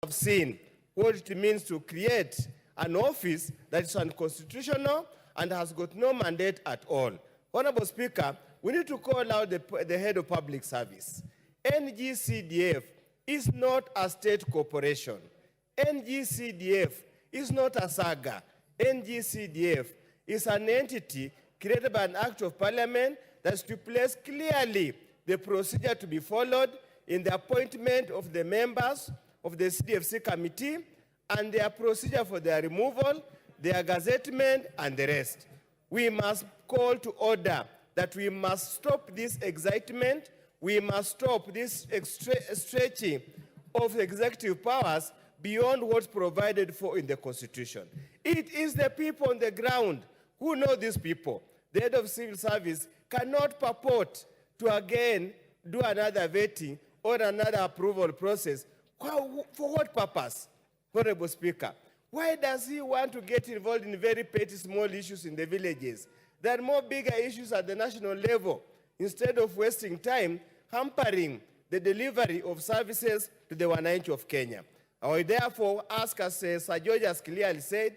have seen what it means to create an office that is unconstitutional and has got no mandate at all. Honorable Speaker, we need to call out the head of public service. NGCDF is not a state corporation. NGCDF is not a saga. NGCDF is an entity created by an act of parliament that stipulates clearly the procedure to be followed in the appointment of the members of the CDFC committee and their procedure for their removal, their gazettement, and the rest. We must call to order that we must stop this excitement. We must stop this stretching of executive powers beyond what's provided for in the Constitution. It is the people on the ground who know these people. The head of civil service cannot purport to again do another vetting or another approval process. For what purpose, Honorable Speaker? Why does he want to get involved in very petty small issues in the villages? There are more bigger issues at the national level, instead of wasting time hampering the delivery of services to the wananchi of Kenya. I will therefore ask, as Sir George has clearly said,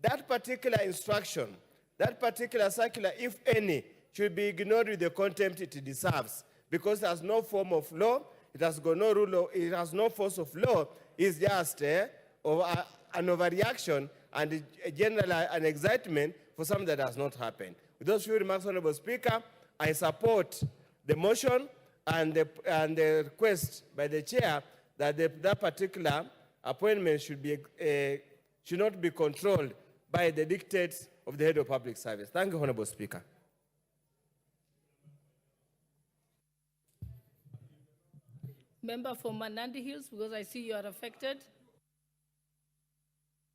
that particular instruction, that particular circular, if any, should be ignored with the contempt it deserves, because it has no form of law, it has got no rule, it has no force of law. It's just an overreaction and a general an excitement for something that has not happened. With those few remarks, Honorable Speaker, I support the motion and the request by the chair that that particular appointment should not be controlled by the dictates of the head of public service. Thank you, Honorable Speaker. Member for Manandi Hills, because I see you are affected.